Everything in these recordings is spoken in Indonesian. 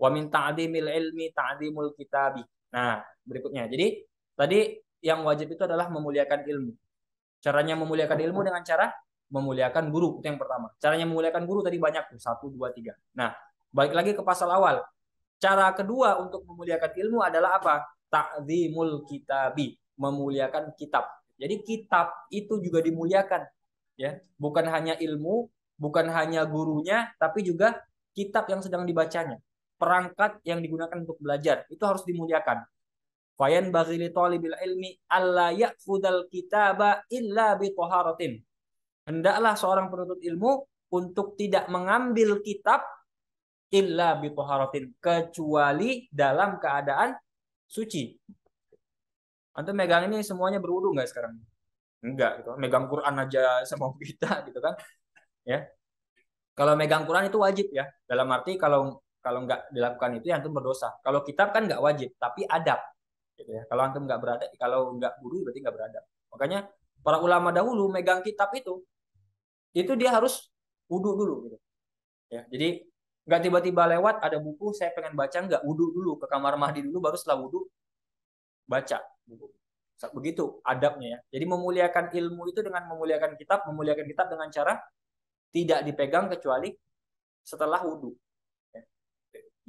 Wa min ta'dhimil ilmi ta'dhimul kitabi. Nah, berikutnya. Jadi tadi yang wajib itu adalah memuliakan ilmu. Caranya memuliakan ilmu dengan cara memuliakan guru, itu yang pertama. Caranya memuliakan guru tadi banyak tuh, 1, 2, 3. Nah, balik lagi ke pasal awal. Cara kedua untuk memuliakan ilmu adalah apa? Ta'zimul kitabi, memuliakan kitab. Jadi kitab itu juga dimuliakan, ya. Bukan hanya ilmu, bukan hanya gurunya, tapi juga kitab yang sedang dibacanya. Perangkat yang digunakan untuk belajar itu harus dimuliakan. Fayan bagili talibil ilmi alla ya'khudal kitaba illa bi taharatin. Hendaklah seorang penuntut ilmu untuk tidak mengambil kitab illa bi taharatin, kecuali dalam keadaan suci. Antum megang ini semuanya berwudu nggak sekarang? Enggak gitu. Megang Quran aja sama kita gitu kan. Ya. Kalau megang Quran itu wajib ya. Dalam arti kalau kalau nggak dilakukan itu ya antum berdosa. Kalau kitab kan nggak wajib, tapi adab. Gitu ya. Kalau antum nggak beradab, kalau nggak wudu berarti nggak beradab. Makanya para ulama dahulu megang kitab itu dia harus wudu dulu gitu. Ya, jadi nggak tiba-tiba lewat ada buku saya pengen baca, nggak, wudu dulu ke kamar mandi dulu baru setelah wudu baca buku. Begitu adabnya ya. Jadi memuliakan ilmu itu dengan memuliakan kitab dengan cara tidak dipegang kecuali setelah wudu. Ya.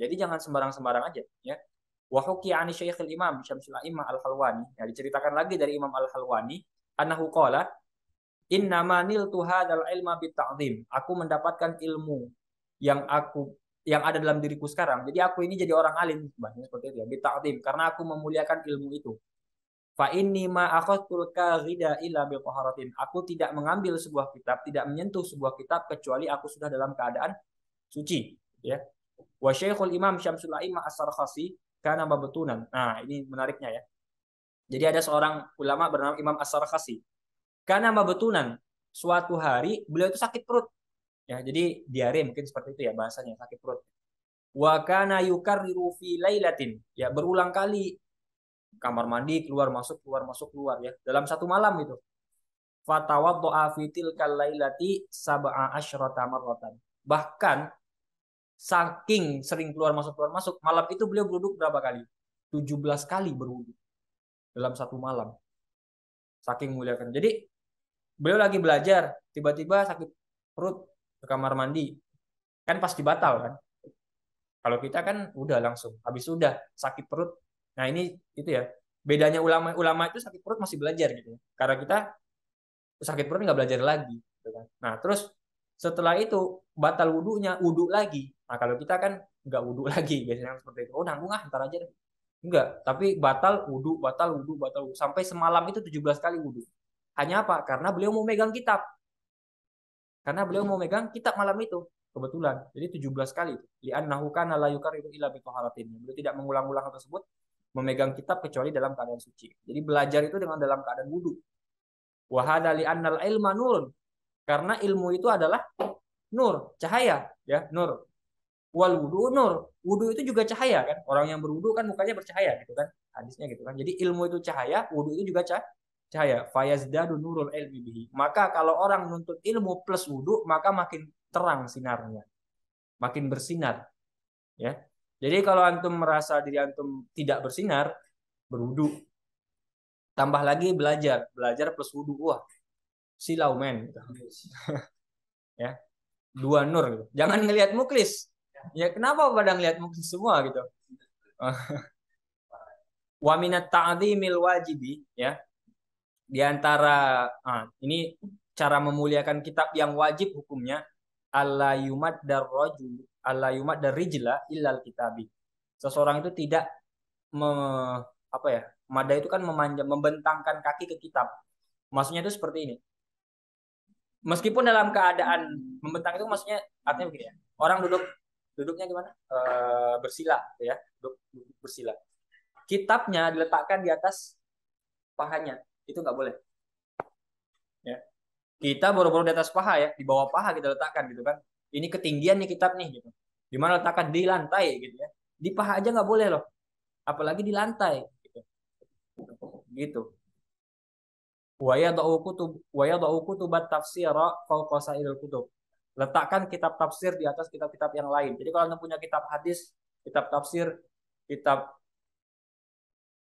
Jadi jangan sembarang-sembarang aja ya. Wa hukiya an Syekhul Imam Syamsul A'immah Al-Halwani, ya diceritakan lagi dari Imam Al-Halwani, annahu qala innama niltu hadzal ilma bitta'zim. Aku mendapatkan ilmu yang ada dalam diriku sekarang. Jadi aku ini jadi orang alim, bahasanya seperti itu ya, bitta'zim, karena aku memuliakan ilmu itu. Fa inni ma akhadtul kaghida illa bi taharatin. Aku tidak mengambil sebuah kitab, tidak menyentuh sebuah kitab kecuali aku sudah dalam keadaan suci, ya. Wa Syekhul Imam Syamsul A'immah As-Sarkhasi kana mabtunan. Nah, ini menariknya ya. Jadi ada seorang ulama bernama Imam As-Sarkhasi. Kana mabtunan. Suatu hari beliau itu sakit perut. Ya, jadi diare mungkin seperti itu ya bahasanya, sakit perut. Wa kana yukarriru fi lailatin. Ya, berulang kali kamar mandi keluar masuk keluar ya dalam satu malam itu. Fatawaddo'a fi tilkal lailati sab'a asyrata marratan. Bahkan saking sering keluar masuk malam itu beliau berwudu berapa kali? 17 kali berwudu dalam satu malam. Saking muliakan. Jadi beliau lagi belajar, tiba-tiba sakit perut ke kamar mandi. Kan pasti batal kan? Kalau kita kan udah langsung, habis udah sakit perut. Nah ini itu ya, bedanya ulama itu sakit perut masih belajar gitu. Karena kita sakit perut nggak belajar lagi. Gitu kan. Nah terus setelah itu batal wudunya, wudu lagi. Nah kalau kita kan nggak wudu lagi, biasanya seperti itu. Oh nanggung ntar aja deh. Enggak, tapi batal wudu, batal wudu, batal wudu. Sampai semalam itu 17 kali wudu. Hanya apa? Karena beliau mau megang kitab. Karena beliau mau megang kitab malam itu. Kebetulan. Jadi 17 kali. Li'annahu kana la yukarriru illa bi taharatin. Beliau tidak mengulang-ulang hal tersebut, memegang kitab kecuali dalam keadaan suci. Jadi belajar itu dengan dalam keadaan wudu. Wa hadza li'annal ilma nurun. Karena ilmu itu adalah nur, cahaya, ya, nur. Wal wudu nur. Wudu itu juga cahaya kan? Orang yang berwudu kan mukanya bercahaya gitu kan? Hadisnya gitu kan. Jadi ilmu itu cahaya, wudu itu juga cahaya. Fayazdadu nurul ilmi bihi. Maka kalau orang menuntut ilmu plus wudu, maka makin terang sinarnya. Makin bersinar, ya. Jadi kalau antum merasa diri antum tidak bersinar, berwudu. Tambah lagi belajar plus wudu. Wah, silau men gitu. Ya. Dua nur gitu. Jangan ngelihat muklis. Ya kenapa pada ngelihat muklis semua gitu? Wa minat ta'dhimil wajibi, ya. Di antara ini cara memuliakan kitab yang wajib hukumnya alla yumad darrajul alla yumad darrijla illal kitabi. Seseorang itu tidak apa ya? Mada itu kan membentangkan kaki ke kitab. Maksudnya itu seperti ini. Meskipun dalam keadaan membentang itu maksudnya artinya begini ya. Orang duduknya gimana? Bersila ya, duduk bersila. Kitabnya diletakkan di atas pahanya. Itu nggak boleh. Ya. Kita boro-boro di atas paha ya, di bawah paha kita letakkan gitu kan. Ini ketinggian nih kitab nih gitu. Di mana letakkan di lantai gitu ya. Di paha aja nggak boleh loh. Apalagi di lantai gitu. Gitu. Wa yada'u kutubat tafsira fawqa sa'iril kutub. Letakkan kitab tafsir di atas kitab-kitab yang lain. Jadi kalau Anda punya kitab hadis kitab tafsir, kitab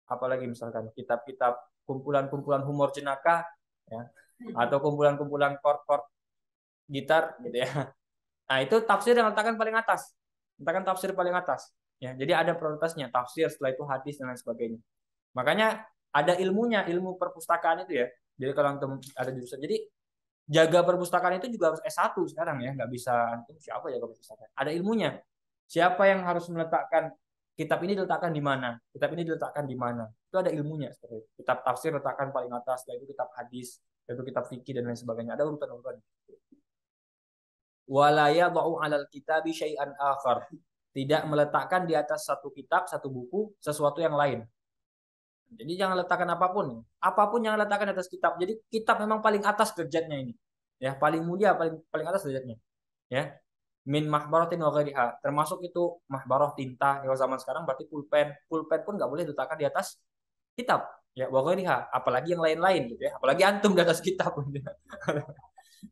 apalagi misalkan kitab-kitab kumpulan-kumpulan humor jenaka, ya, atau kumpulan-kumpulan chord-chord gitar gitu ya. Nah, itu tafsir yang letakkan paling atas. Letakkan tafsir paling atas. Ya, jadi ada prioritasnya, tafsir, setelah itu hadis dan lain sebagainya. Makanya ada ilmunya, ilmu perpustakaan itu ya. Jadi kalau antum ada jurusan, jadi jaga perpustakaan itu juga harus S1 sekarang ya, nggak bisa antum siapa jaga perpustakaan. Ada ilmunya. Siapa yang harus meletakkan kitab ini diletakkan di mana? Kitab ini diletakkan di mana? Itu ada ilmunya seperti itu. Kitab tafsir letakkan paling atas, setelah itu kitab hadis, setelah itu kitab fikih dan lain sebagainya. Ada urutan-urutan. Wala yad'u 'alal kitabi syai'an akhar. Tidak meletakkan di atas satu kitab, satu buku, sesuatu yang lain. Jadi jangan letakkan apapun. Apapun jangan letakkan di atas kitab. Jadi kitab memang paling atas derajatnya ini. Ya, paling mulia, paling paling atas derajatnya. Ya. Min mahbaratin wa ghairiha. Termasuk itu mahbarah tinta. Kalau zaman sekarang berarti pulpen. Pulpen pun nggak boleh diletakkan di atas kitab. Ya, wa ghairiha. Apalagi yang lain-lain gitu ya. Apalagi antum di atas kitab.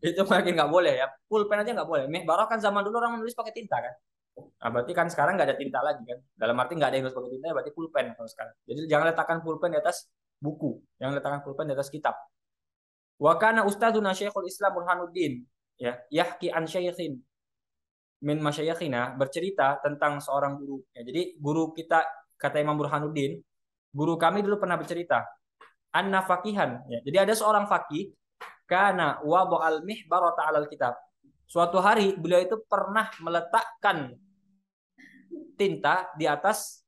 Itu makin nggak boleh ya. Pulpen aja nggak boleh. Mahbarah kan zaman dulu orang menulis pakai tinta kan. Nah, berarti kan sekarang nggak ada tinta lagi kan. Dalam arti nggak ada yang nulis pakai tinta, berarti pulpen kalau sekarang. Jadi jangan letakkan pulpen di atas buku. Jangan letakkan pulpen di atas kitab. Wa kana ustadzuna Syekhul Islam Burhanuddin ya, yahki an syaikhin min masyayikhina, bercerita tentang seorang guru. Ya, jadi guru kita, kata Imam Burhanuddin, guru kami dulu pernah bercerita, anna faqihan ya. Jadi ada seorang faqih kana wada'al mihbarata 'alal kitab. Suatu hari beliau itu pernah meletakkan tinta di atas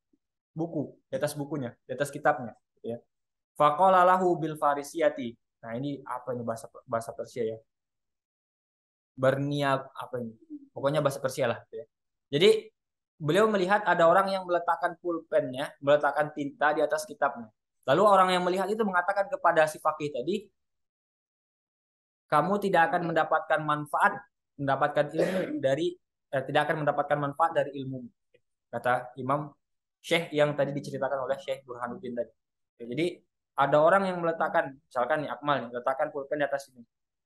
buku, di atas bukunya, di atas kitabnya ya. Faqala lahu bil farisiyati. Nah, ini apa ini bahasa bahasa Persia ya? Berniab apa ini? Pokoknya bahasa Persia lah ya. Jadi beliau melihat ada orang yang meletakkan pulpennya, meletakkan tinta di atas kitabnya. Lalu orang yang melihat itu mengatakan kepada si fakih tadi, kamu tidak akan mendapatkan ilmu dari tidak akan mendapatkan manfaat dari ilmu, kata Imam Syekh yang tadi diceritakan oleh Syekh Burhanuddin tadi. Jadi ada orang yang meletakkan, misalkan nih Akmal nih, meletakkan pulpen di atas ini.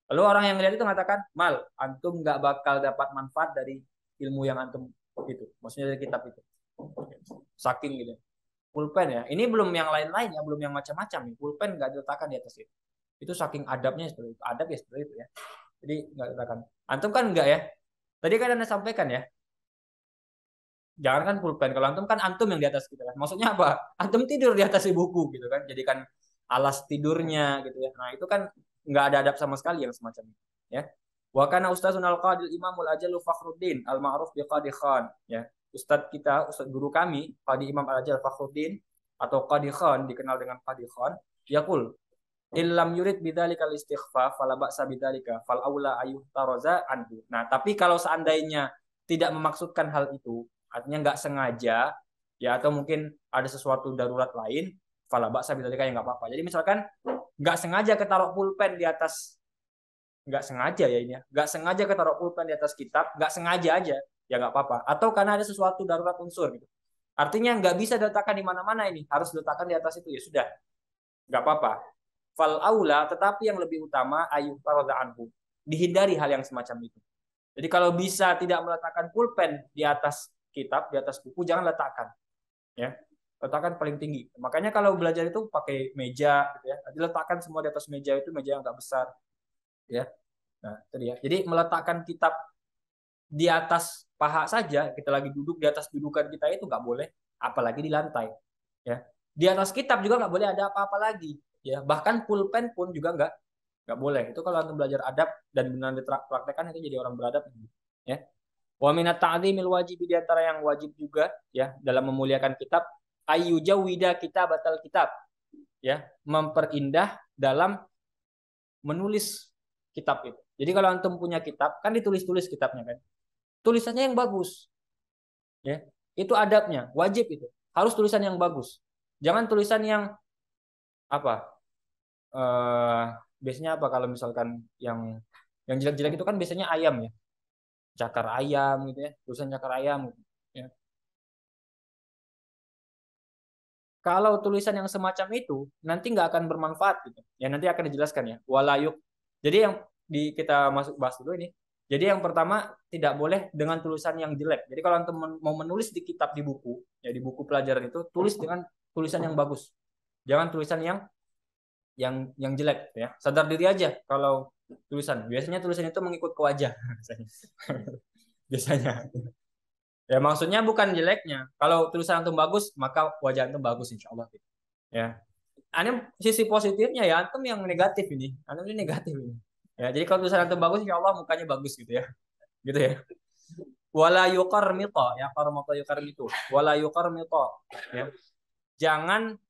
Lalu orang yang melihat itu mengatakan, Mal, antum nggak bakal dapat manfaat dari ilmu yang antum itu, maksudnya dari kitab itu. Saking gitu. Pulpen ya, ini belum yang lain-lain ya, belum yang macam-macam nih. Pulpen nggak diletakkan di atas itu. Itu saking adabnya seperti itu. Adab ya seperti itu ya. Jadi nggak diletakkan. Antum kan enggak ya. Tadi kan Anda sampaikan ya, jangan kan pulpen. Kalau antum kan antum yang di atas gitu kan. Maksudnya apa? Antum tidur di atas buku gitu kan. Jadi kan alas tidurnya gitu ya. Nah, itu kan nggak ada adab sama sekali yang semacam itu ya. Wa kana ustazun al-qadil imamul ajalu Fakhruddin al-ma'ruf bi Qadi Khan ya. Ustadz kita, ustadz guru kami, Qadi Imam Al-Ajal Fakhruddin atau Qadi Khan, dikenal dengan Qadi Khan, yaqul illam yurid bidzalikal istighfa fala ba'sa bidzalika fal aula ayuh taraza anhu. Nah, tapi kalau seandainya tidak memaksudkan hal itu, artinya nggak sengaja ya, atau mungkin ada sesuatu darurat lain, fala ba'sa bidzalika ya nggak apa-apa. Jadi misalkan nggak sengaja ketaruh pulpen di atas, nggak sengaja ya ini ya, nggak sengaja ketaruh pulpen di atas kitab, nggak sengaja aja ya nggak apa-apa. Atau karena ada sesuatu darurat unsur gitu. Artinya nggak bisa diletakkan di mana-mana, ini harus diletakkan di atas itu, ya sudah nggak apa-apa. Fal aula, tetapi yang lebih utama ayuh taradha anhu, dihindari hal yang semacam itu. Jadi kalau bisa tidak meletakkan pulpen di atas kitab, di atas buku, jangan letakkan ya. Letakkan paling tinggi. Makanya kalau belajar itu pakai meja gitu ya. Diletakkan semua di atas meja, itu meja yang nggak besar ya. Nah, tadi ya. Jadi meletakkan kitab di atas paha saja, kita lagi duduk di atas dudukan kita itu nggak boleh, apalagi di lantai ya. Di atas kitab juga nggak boleh ada apa-apa lagi ya. Bahkan pulpen pun juga nggak boleh. Itu kalau antum belajar adab dan benar dipraktekkan, itu jadi orang beradab ya. Wa minat ta'zimil wajib, di antara yang wajib juga ya dalam memuliakan kitab, ayyujawwida kitabatal kitab ya, memperindah dalam menulis kitab itu. Jadi kalau antum punya kitab kan ditulis-tulis kitabnya kan. Tulisannya yang bagus. Ya. Itu adabnya, wajib itu. Harus tulisan yang bagus. Jangan tulisan yang apa? Eh biasanya apa kalau misalkan yang jelek-jelek itu kan biasanya ayam ya. Cakar ayam gitu ya, tulisan cakar ayam gitu, ya. Kalau tulisan yang semacam itu nanti nggak akan bermanfaat gitu. Ya nanti akan dijelaskan ya. Walayuk. Jadi yang kita masuk bahas dulu ini. Jadi yang pertama tidak boleh dengan tulisan yang jelek. Jadi kalau antum mau menulis di kitab di buku, ya di buku pelajaran itu tulis dengan tulisan yang bagus. Jangan tulisan yang jelek ya. Sadar diri aja kalau tulisan. Biasanya tulisan itu mengikut ke wajah biasanya. Ya maksudnya bukan jeleknya. Kalau tulisan antum bagus, maka wajah antum bagus insya Allah. Ya. Ini sisi positifnya ya, antum yang negatif ini. Antum ini negatif ini. Ya, jadi kalau tulisan antum bagus, insya Allah mukanya bagus gitu ya. Gitu ya. Wala yuqarmita, ya qarmata yuqarmitu. Wala yuqarmita. Ya. Jangan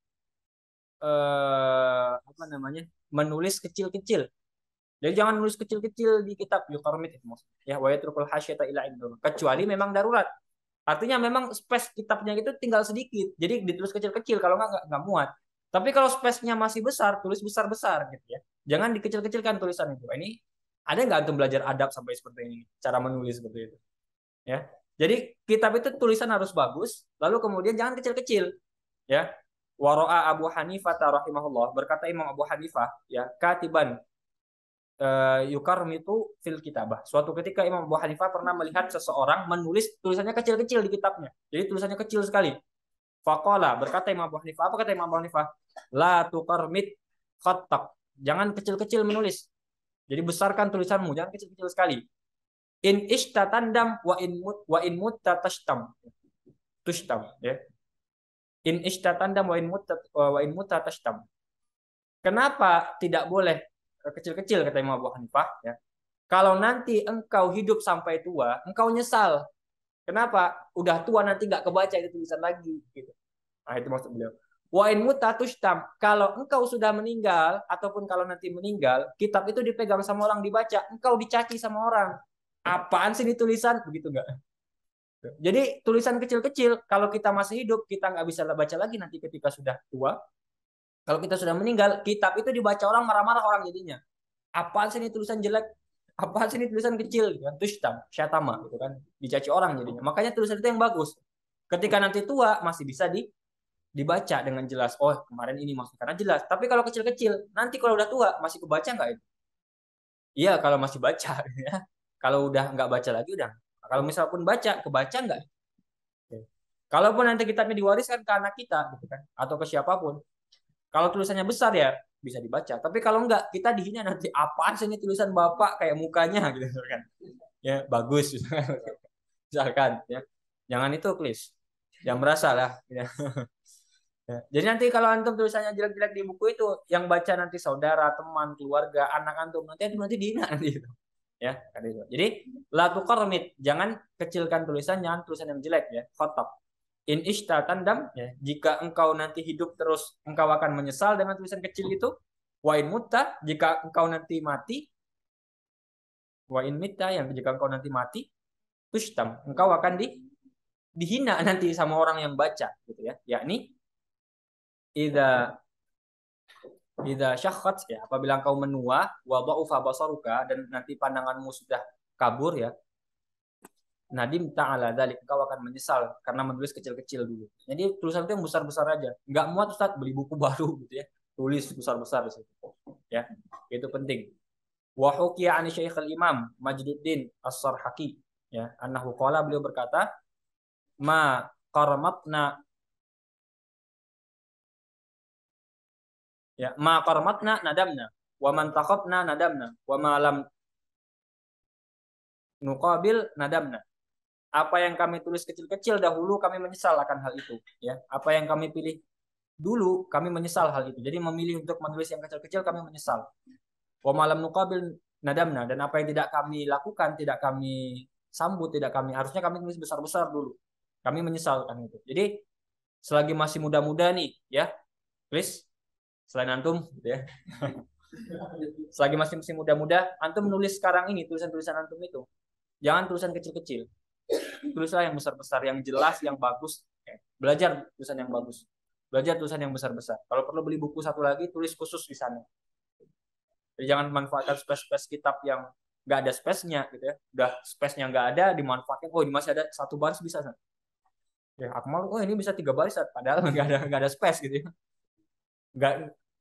apa namanya? Menulis kecil-kecil. Jadi jangan nulis kecil-kecil di kitab yuqarmit itu maksudnya. Ya, wa yatrukul hasyata ila indun. Kecuali memang darurat. Artinya memang space kitabnya itu tinggal sedikit. Jadi ditulis kecil-kecil kalau nggak muat. Tapi kalau space-nya masih besar, tulis besar-besar gitu ya. Jangan dikecil-kecilkan tulisan itu. Ini ada nggak antum belajar adab sampai seperti ini? Cara menulis seperti itu. Ya. Jadi kitab itu tulisan harus bagus, lalu kemudian jangan kecil-kecil. Ya. Wara'a Abu Hanifah rahimahullah, berkata Imam Abu Hanifah, ya, katiban yukarmitu fil kitabah. Suatu ketika Imam Abu Hanifah pernah melihat seseorang menulis tulisannya kecil-kecil di kitabnya. Jadi tulisannya kecil sekali. Faqala, berkata Imam Abu Hanifah, apa kata Imam Abu Hanifah? La tukarmit khattak. Jangan kecil-kecil menulis. Jadi besarkan tulisanmu, jangan kecil-kecil sekali. In ishtatandam wa in mutta tashtam. Tushtam, ya. In ishtatandam wa in mutta tashtam. Kenapa tidak boleh kecil-kecil kata Imam Abu Hanifah ya. Kalau nanti engkau hidup sampai tua, engkau nyesal. Kenapa? Udah tua nanti nggak kebaca itu tulisan lagi gitu. Nah, itu maksud beliau. Wa in mutatushtam, kalau engkau sudah meninggal ataupun kalau nanti meninggal, kitab itu dipegang sama orang dibaca, engkau dicaci sama orang. Apaan sih ini tulisan? Begitu enggak? Jadi tulisan kecil-kecil kalau kita masih hidup kita nggak bisa baca lagi nanti ketika sudah tua. Kalau kita sudah meninggal, kitab itu dibaca orang marah-marah orang jadinya. Apaan sih ini tulisan jelek? Apaan sih ini tulisan kecil? Gitu kan? Tushtam, syatama, gitu kan? Dicaci orang jadinya. Makanya tulisan itu yang bagus. Ketika nanti tua masih bisa dibaca dengan jelas. Oh kemarin ini maksudnya karena jelas. Tapi kalau kecil-kecil, nanti kalau udah tua masih kebaca nggak itu? Iya kalau masih baca. Ya. Kalau udah nggak baca lagi udah. Kalau misal pun baca, kebaca nggak? Kalaupun nanti kitabnya diwariskan ke anak kita, gitu kan? Atau ke siapapun, kalau tulisannya besar ya bisa dibaca. Tapi kalau enggak, kita dihina nanti apaan sih ini tulisan Bapak kayak mukanya gitu kan. Ya, bagus misalkan ya. Jangan itu please. Yang merasa lah ya. Ya. Jadi nanti kalau antum tulisannya jelek-jelek di buku itu yang baca nanti saudara, teman, keluarga, anak antum nanti dihina nanti itu. Ya, kan itu. Jadi la tuqarmit, jangan kecilkan tulisan, jangan tulisan yang jelek ya. Khotab. In ishtatandam ya, jika engkau nanti hidup terus engkau akan menyesal dengan tulisan kecil itu. Wa in mutta, jika engkau nanti mati. Wa in mitta, yang jika engkau nanti mati, tushtam, engkau akan dihina nanti sama orang yang baca gitu ya. Yakni idza syakhat ya, apabila engkau menua wa dha'ufa basaruka dan nanti pandanganmu sudah kabur ya. Nadim ta'ala dalik, engkau akan menyesal karena menulis kecil-kecil dulu. Jadi tulisan itu yang besar-besar aja. Enggak muat Ustaz beli buku baru gitu ya. Tulis besar-besar di situ. Ya, itu penting. Wa hukiya an Syekh al-Imam Majduddin As-Sarhaqi ya, annahu qala, beliau berkata, ma qarmatna ya, ma qarmatna nadamna wa man taqabna nadamna wa ma lam nuqabil nadamna. Apa yang kami tulis kecil-kecil dahulu kami menyesal akan hal itu ya. Apa yang kami pilih dulu kami menyesal hal itu. Jadi memilih untuk menulis yang kecil-kecil kami menyesal. Wa malam nuqabil nadamna, dan apa yang tidak kami lakukan, tidak kami sambut, tidak kami, harusnya kami tulis besar-besar dulu. Kami menyesalkan itu. Jadi selagi masih muda-muda nih ya, please selain antum gitu ya. Selagi masih muda-muda, antum menulis sekarang ini tulisan-tulisan antum itu. Jangan tulisan kecil-kecil. Tulislah yang besar-besar, yang jelas, yang bagus. Belajar tulisan yang bagus. Belajar tulisan yang besar-besar. Kalau perlu beli buku satu lagi, tulis khusus di sana. Jadi jangan manfaatkan space-space kitab yang nggak ada space-nya gitu ya. Udah space-nya nggak ada, dimanfaatkan. Oh ini masih ada satu baris bisa. Ya Akmal, oh ini bisa 3 baris. Padahal nggak ada space gitu ya. Nggak,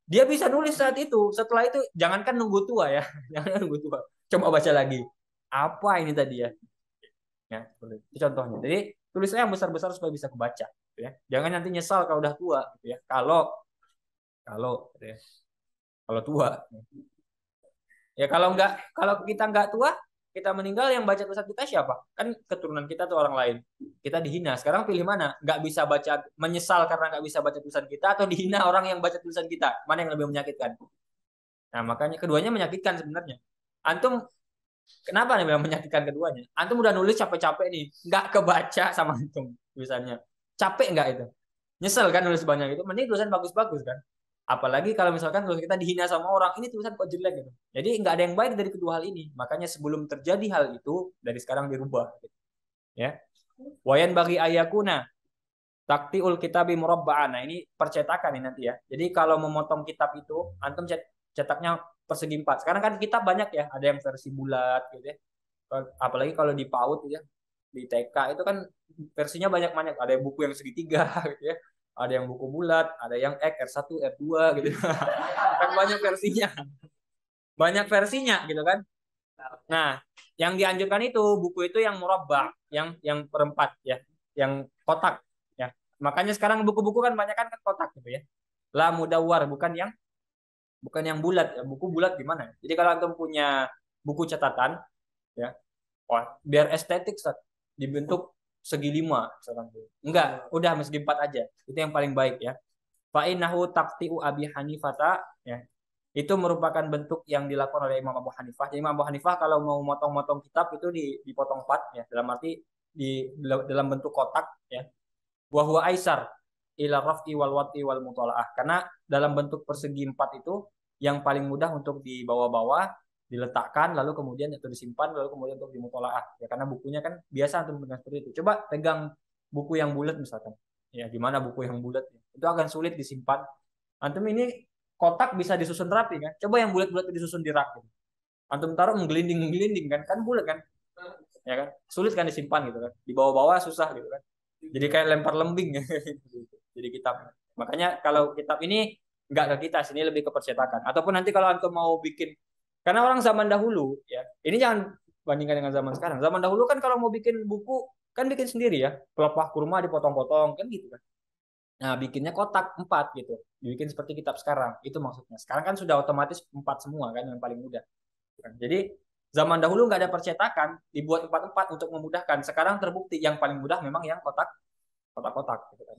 dia bisa nulis saat itu. Setelah itu jangankan nunggu tua ya. Jangan nunggu tua. Coba baca lagi. Apa ini tadi ya? Ya, itu contohnya. Jadi tulisnya yang besar-besar supaya bisa kebaca, gitu ya. Jangan nanti nyesal kalau udah tua, gitu ya. Kalau gitu ya. Kalau tua. Ya kalau kita nggak tua, kita meninggal yang baca tulisan kita siapa? Kan keturunan kita tuh orang lain. Kita dihina. Sekarang pilih mana? Nggak bisa baca, menyesal karena nggak bisa baca tulisan kita, atau dihina orang yang baca tulisan kita? Mana yang lebih menyakitkan? Nah, makanya keduanya menyakitkan sebenarnya. Antum kenapa nih bilang menyakitkan keduanya? Antum udah nulis capek-capek nih, nggak kebaca sama antum tulisannya. Capek nggak itu? Nyesel kan nulis banyak itu? Mending tulisan bagus-bagus kan? Apalagi kalau misalkan tulisan kita dihina sama orang, ini tulisan kok jelek gitu. Jadi nggak ada yang baik dari kedua hal ini. Makanya sebelum terjadi hal itu, dari sekarang dirubah. Gitu. Ya. Wayan bagi ayakuna taktiul kitabi murabba'an. Nah, ini percetakan ini nanti ya. Jadi kalau memotong kitab itu, antum cetaknya persegi 4. Sekarang kan kitab banyak ya, ada yang versi bulat gitu ya. Apalagi kalau di PAUD ya, di TK itu kan versinya banyak-banyak. Ada yang buku yang segitiga gitu ya. Ada yang buku bulat, ada yang X, R1, R2 gitu. Kan banyak versinya. Banyak versinya gitu kan. Nah, yang dianjurkan itu buku itu yang murabba, yang perempat ya, yang kotak ya. Makanya sekarang buku-buku kan banyak kan kotak gitu ya. La mudawwar bukan yang bulat ya. Buku bulat gimana? Jadi kalau antum punya buku catatan ya, wah, biar estetik Sat, dibentuk segi 5 misalkan. Enggak, udah segi 4 aja. Itu yang paling baik ya. Fa innahu taqti'u Abi Hanifata ya. Itu merupakan bentuk yang dilakukan oleh Imam Abu Hanifah. Jadi Imam Abu Hanifah kalau mau motong-motong kitab itu dipotong 4 ya, dalam arti dalam bentuk kotak ya. Wa huwa aisar ila raf'i wal wat'i wal mutalaah. Karena dalam bentuk persegi 4 itu yang paling mudah untuk dibawa-bawa, diletakkan lalu kemudian itu disimpan lalu kemudian untuk dimutalaah. Ya karena bukunya kan biasa untuk memegang seperti itu. Coba pegang buku yang bulat misalkan. Ya, gimana buku yang bulat? Itu akan sulit disimpan. Antum ini kotak bisa disusun rapi kan? Coba yang bulat-bulat disusun di rak. Gitu. Antum taruh menggelinding-gelinding kan bulat kan? Ya kan? Sulit kan disimpan gitu kan? Dibawa-bawa susah gitu kan? Jadi kayak lempar lembing ya. Jadi kitab. Makanya kalau kitab ini nggak ke kita, sini lebih ke percetakan. Ataupun nanti kalau antum mau bikin, karena orang zaman dahulu ya, ini jangan bandingkan dengan zaman sekarang. Zaman dahulu kan kalau mau bikin buku kan bikin sendiri ya, pelepah kurma dipotong-potong kan gitu kan. Nah, bikinnya kotak 4 gitu. Dibikin seperti kitab sekarang. Itu maksudnya. Sekarang kan sudah otomatis 4 semua kan yang paling mudah. Jadi zaman dahulu nggak ada percetakan, dibuat 4-4 untuk memudahkan. Sekarang terbukti yang paling mudah memang yang kotak-kotak gitu kan.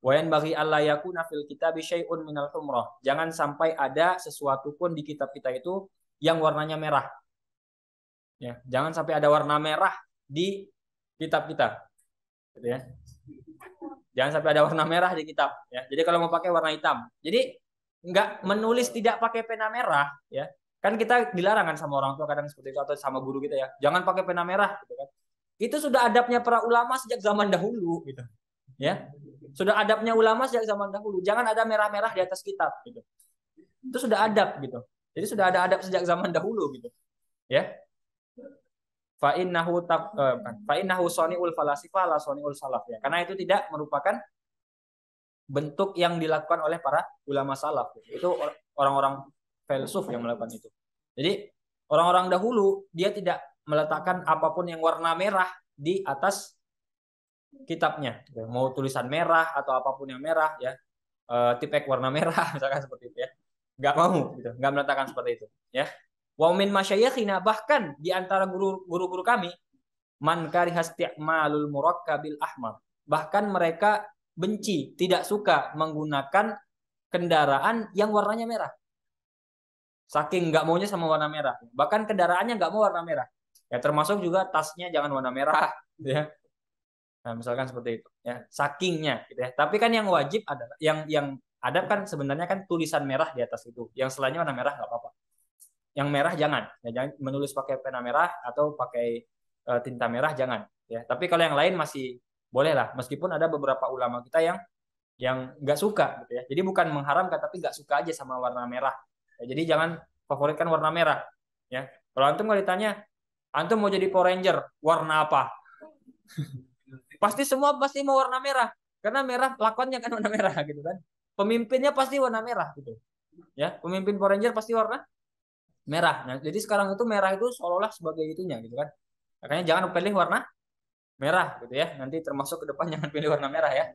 Wayan bagi Allah yakuna fil kitab syai'un minal humrah. Jangan sampai ada sesuatu pun di kitab kita itu yang warnanya merah. Ya, jangan sampai ada warna merah di kitab kita. Gitu ya. Jangan sampai ada warna merah di kitab ya. Jadi kalau mau pakai warna hitam. Jadi nggak menulis tidak pakai pena merah ya. Kan kita dilarang kan sama orang tua kadang seperti itu atau sama guru kita ya. Jangan pakai pena merah gitu kan. Itu sudah adabnya para ulama sejak zaman dahulu gitu. Ya. Sudah adabnya ulama sejak zaman dahulu. Jangan ada merah-merah di atas kitab gitu. Itu sudah adab gitu. Jadi sudah ada adab sejak zaman dahulu gitu. Ya. Fa innahu soniul falasifa la soniul salaf ya. Karena itu tidak merupakan bentuk yang dilakukan oleh para ulama salaf. Itu orang-orang filsuf yang melakukan itu. Jadi orang-orang dahulu dia tidak meletakkan apapun yang warna merah di atas kitabnya. Mau tulisan merah atau apapun yang merah ya. Tipek warna merah misalkan seperti itu ya. Nggak mau gitu, nggak meletakkan seperti itu ya. Wa min masyayikhina, bahkan di antara guru-guru kami, man kariha isti'malul murakkabil ahmar. Bahkan mereka benci, tidak suka menggunakan kendaraan yang warnanya merah. Saking nggak maunya sama warna merah. Bahkan kendaraannya nggak mau warna merah. Ya termasuk juga tasnya jangan warna merah, gitu ya. Nah, misalkan seperti itu, ya. Sakingnya, gitu ya. Tapi kan yang wajib adalah yang ada kan sebenarnya kan tulisan merah di atas itu. Yang selainnya warna merah nggak apa-apa. Yang merah jangan, ya, jangan menulis pakai pena merah atau pakai tinta merah jangan. Ya, tapi kalau yang lain masih boleh lah. Meskipun ada beberapa ulama kita yang nggak suka, gitu ya. Jadi bukan mengharamkan, tapi nggak suka aja sama warna merah. Ya, jadi jangan favoritkan warna merah. Ya, kalau antum kalau ditanya, antum mau jadi Power Ranger, warna apa? Pasti semua pasti mau warna merah, karena merah lakonnya kan warna merah, gitu kan. Pemimpinnya pasti warna merah, gitu. Ya, pemimpin Power Ranger pasti warna merah. Nah, jadi sekarang itu merah itu seolah-olah sebagai itunya gitu kan. Makanya jangan pilih warna merah gitu ya. Nanti termasuk ke depan jangan pilih warna merah ya.